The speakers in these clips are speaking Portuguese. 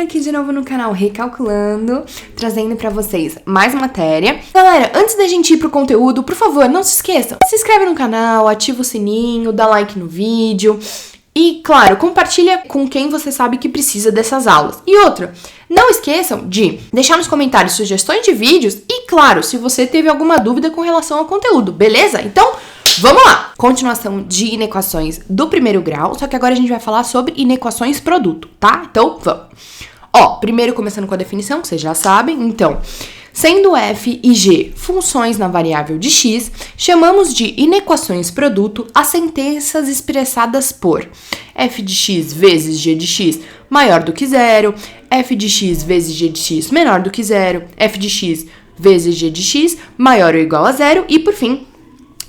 aqui de novo no canal Recalculando, trazendo pra vocês mais matéria. Galera, antes da gente ir pro conteúdo, por favor, não se esqueçam, se inscreve no canal, ativa o sininho, dá like no vídeo e, claro, compartilha com quem você sabe que precisa dessas aulas. E outra, não esqueçam de deixar nos comentários sugestões de vídeos e, claro, se você teve alguma dúvida com relação ao conteúdo, beleza? Então, vamos lá! Continuação de inequações do primeiro grau, só que agora a gente vai falar sobre inequações produto, tá? Então, vamos. Ó, primeiro começando com a definição, que vocês já sabem. Então, sendo f e g funções na variável de x, chamamos de inequações produto as sentenças expressadas por f de x vezes g de x maior do que zero, f de x vezes g de x menor do que zero, f de x vezes g de x maior ou igual a zero e, por fim,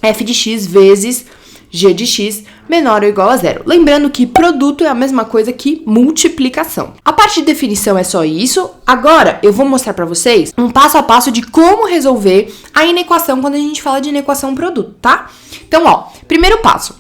f de x vezes g de x menor ou igual a zero. Lembrando que produto é a mesma coisa que multiplicação. A parte de definição é só isso. Agora eu vou mostrar para vocês um passo a passo de como resolver a inequação quando a gente fala de inequação produto, tá? Então, ó, primeiro passo.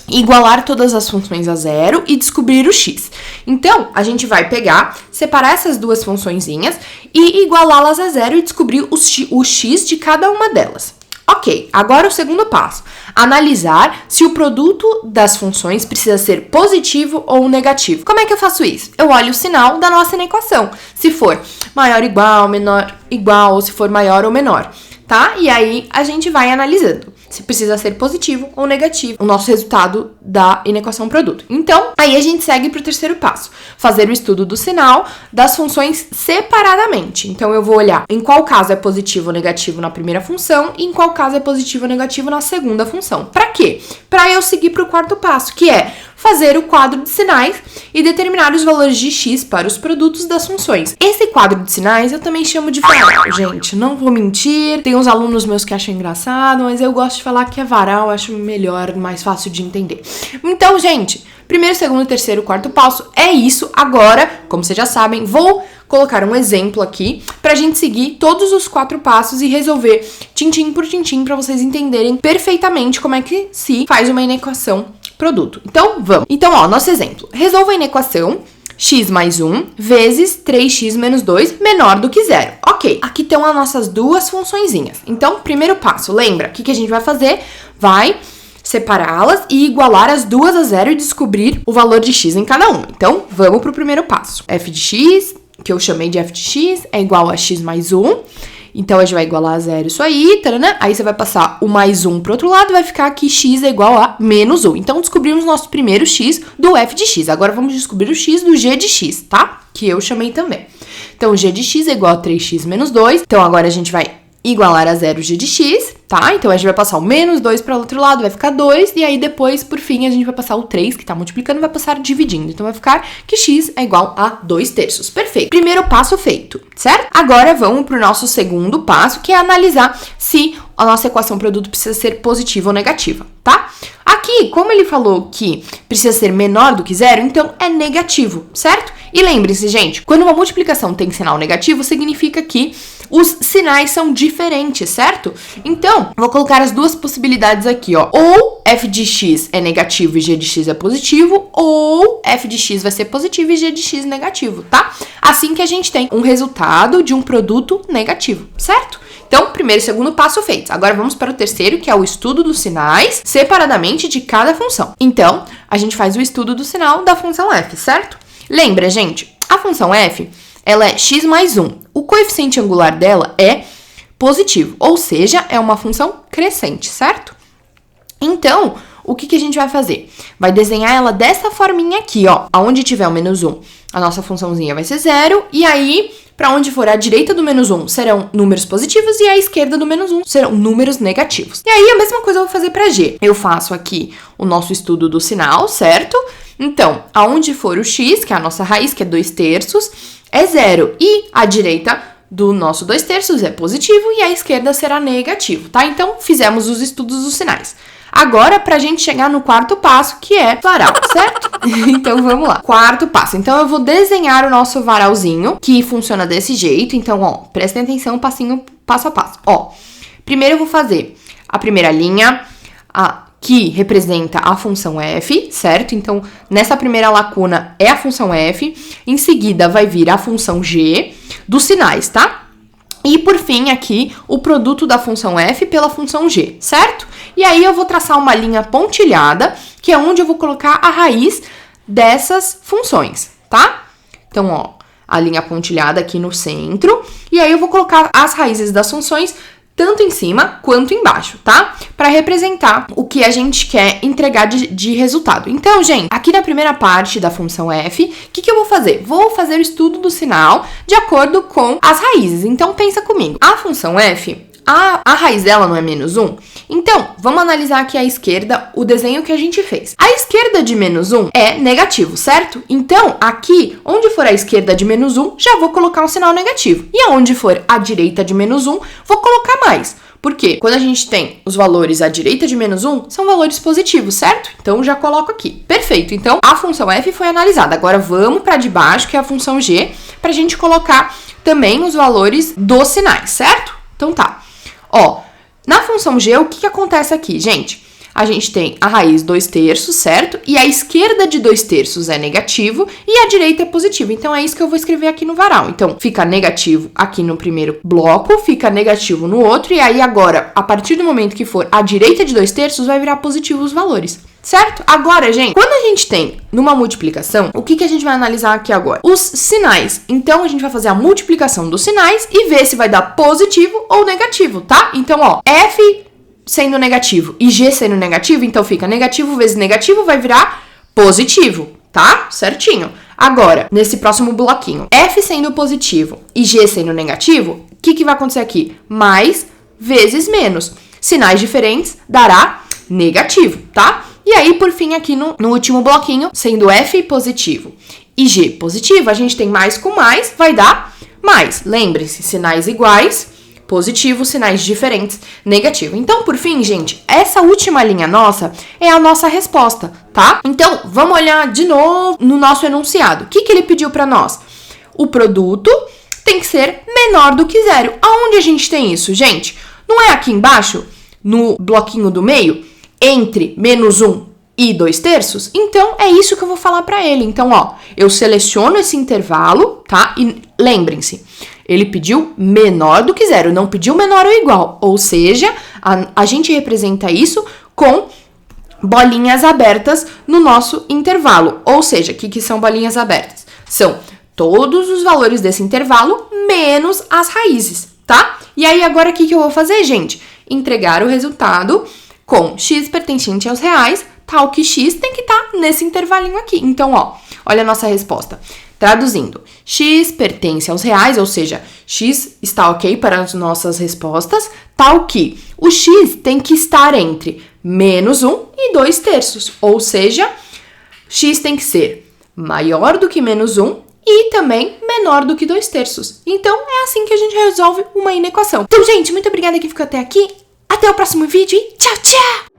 Igualar todas as funções a zero e descobrir o x. Então, a gente vai pegar, separar essas duas funçõezinhas e igualá-las a zero e descobrir o x de cada uma delas. Ok, agora o segundo passo. Analisar se o produto das funções precisa ser positivo ou negativo. Como é que eu faço isso? Eu olho o sinal da nossa inequação. Se for maior ou igual, menor igual, ou se for maior ou menor, tá? E aí a gente vai analisando se precisa ser positivo ou negativo o nosso resultado da inequação produto. Então, aí a gente segue para o terceiro passo. Fazer o estudo do sinal das funções separadamente. Então, eu vou olhar em qual caso é positivo ou negativo na primeira função e em qual caso é positivo ou negativo na segunda função. Para quê? Para eu seguir para o quarto passo, que é fazer o quadro de sinais e determinar os valores de x para os produtos das funções. Esse quadro de sinais eu também chamo de varal, gente. Não vou mentir, tem uns alunos meus que acham engraçado, mas eu gosto de falar que é varal, acho melhor, mais fácil de entender. Então, gente, primeiro, segundo, terceiro, quarto passo é isso. Agora, como vocês já sabem, vou colocar um exemplo aqui pra gente seguir todos os 4 passos e resolver tintim por tintim pra vocês entenderem perfeitamente como é que se faz uma inequação produto. Então, vamos. Então, ó, nosso exemplo. Resolva a inequação x mais 1 vezes 3x menos 2 menor do que zero. Ok, aqui estão as nossas duas funçõezinhas. Então, primeiro passo, lembra? O que a gente vai fazer? Vai separá-las e igualar as duas a zero e descobrir o valor de x em cada uma. Então, vamos pro primeiro passo. F de x, que eu chamei de f de x, é igual a x mais 1. Então, a gente vai igualar a zero isso aí, taranã. Aí você vai passar o mais 1 pro outro lado, vai ficar que x é igual a menos 1. Então, descobrimos nosso primeiro x do f de x. Agora, vamos descobrir o x do g de x, tá? Que eu chamei também. Então, g de x é igual a 3x menos 2. Então, agora a gente vai igualar a zero g de x, tá? Então, a gente vai passar o menos 2 para o outro lado, vai ficar 2. E aí, depois, por fim, a gente vai passar o 3, que tá multiplicando, vai passar dividindo. Então, vai ficar que x é igual a 2/3. Perfeito. Primeiro passo feito, certo? Agora, vamos pro nosso segundo passo, que é analisar se a nossa equação produto precisa ser positiva ou negativa, tá? Aqui, como ele falou que precisa ser menor do que zero, então é negativo, certo? E lembre-se, gente, quando uma multiplicação tem sinal negativo, significa que os sinais são diferentes, certo? Então, vou colocar as duas possibilidades aqui, ó. Ou f de x é negativo e g de x é positivo, ou f de x vai ser positivo e g de x negativo, tá? Assim que a gente tem um resultado de um produto negativo, certo? Então, primeiro e segundo passo feitos. Agora vamos para o terceiro, que é o estudo dos sinais separadamente de cada função. Então, a gente faz o estudo do sinal da função f, certo? Lembra, gente, a função f, ela é x mais 1. O coeficiente angular dela é positivo, ou seja, é uma função crescente, certo? Então, o que a gente vai fazer? Vai desenhar ela dessa forminha aqui, ó. Aonde tiver o menos 1, a nossa funçãozinha vai ser 0, e aí, para onde for a direita do menos 1 serão números positivos e a esquerda do menos 1 serão números negativos. E aí, a mesma coisa eu vou fazer para g. Eu faço aqui o nosso estudo do sinal, certo? Então, aonde for o x, que é a nossa raiz, que é 2/3, é 0. E a direita do nosso 2/3 é positivo e a esquerda será negativo, tá? Então, fizemos os estudos dos sinais. Agora, pra gente chegar no quarto passo, que é varal, certo? Então, vamos lá. Quarto passo. Então, eu vou desenhar o nosso varalzinho, que funciona desse jeito. Então, ó, prestem atenção, passinho, passo a passo. Ó, primeiro eu vou fazer a primeira linha, que representa a função f, certo? Então, nessa primeira lacuna é a função f, em seguida vai vir a função g dos sinais, tá? E, por fim, aqui, o produto da função f pela função g, certo? E aí eu vou traçar uma linha pontilhada, que é onde eu vou colocar a raiz dessas funções, tá? Então, ó, a linha pontilhada aqui no centro, e aí eu vou colocar as raízes das funções tanto em cima quanto embaixo, tá? Para representar o que a gente quer entregar de resultado. Então, gente, aqui na primeira parte da função f, o que eu vou fazer? Vou fazer o estudo do sinal de acordo com as raízes. Então, pensa comigo. A função f, a raiz dela não é -1? Então, vamos analisar aqui à esquerda o desenho que a gente fez. A esquerda de -1 é negativo, certo? Então, aqui, onde for a esquerda de -1, já vou colocar um sinal negativo. E aonde for a direita de -1, vou colocar mais. Por quê? Quando a gente tem os valores à direita de -1, são valores positivos, certo? Então, já coloco aqui. Perfeito. Então, a função f foi analisada. Agora, vamos para de baixo, que é a função g, para a gente colocar também os valores dos sinais, certo? Então, tá. Ó, na função g, o que acontece aqui, gente? A gente tem a raiz 2/3, certo? E a esquerda de 2/3 é negativo e a direita é positivo. Então, é isso que eu vou escrever aqui no varal. Então, fica negativo aqui no primeiro bloco, fica negativo no outro. E aí, agora, a partir do momento que for a direita de 2/3, vai virar positivo os valores. Certo? Agora, gente, quando a gente tem numa multiplicação, o que a gente vai analisar aqui agora? Os sinais. Então, a gente vai fazer a multiplicação dos sinais e ver se vai dar positivo ou negativo, tá? Então, ó, f sendo negativo e g sendo negativo, então fica negativo vezes negativo vai virar positivo, tá? Certinho. Agora, nesse próximo bloquinho, f sendo positivo e g sendo negativo, o que vai acontecer aqui? Mais vezes menos. Sinais diferentes dará negativo, tá? E aí, por fim, aqui no último bloquinho, sendo f positivo e g positivo, a gente tem mais com mais, vai dar mais. Lembre-se, sinais iguais, positivo, sinais diferentes, negativo. Então, por fim, gente, essa última linha nossa é a nossa resposta, tá? Então, vamos olhar de novo no nosso enunciado. O que ele pediu para nós? O produto tem que ser menor do que zero. Aonde a gente tem isso, gente? Não é aqui embaixo, no bloquinho do meio? Entre -1 e 2/3, então é isso que eu vou falar para ele. Então, ó, eu seleciono esse intervalo, tá? E lembrem-se, ele pediu menor do que zero, não pediu menor ou igual. Ou seja, a gente representa isso com bolinhas abertas no nosso intervalo. Ou seja, o que são bolinhas abertas? São todos os valores desse intervalo menos as raízes, tá? E aí, agora o que eu vou fazer, gente? Entregar o resultado com x pertencente aos reais, tal que x tem que estar nesse intervalinho aqui. Então, ó, olha a nossa resposta. Traduzindo, x pertence aos reais, ou seja, x está ok para as nossas respostas, tal que o x tem que estar entre -1 e 2/3, ou seja, x tem que ser maior do que -1 e também menor do que 2/3. Então, é assim que a gente resolve uma inequação. Então, gente, muito obrigada que ficou até aqui. Até o próximo vídeo e tchau, tchau!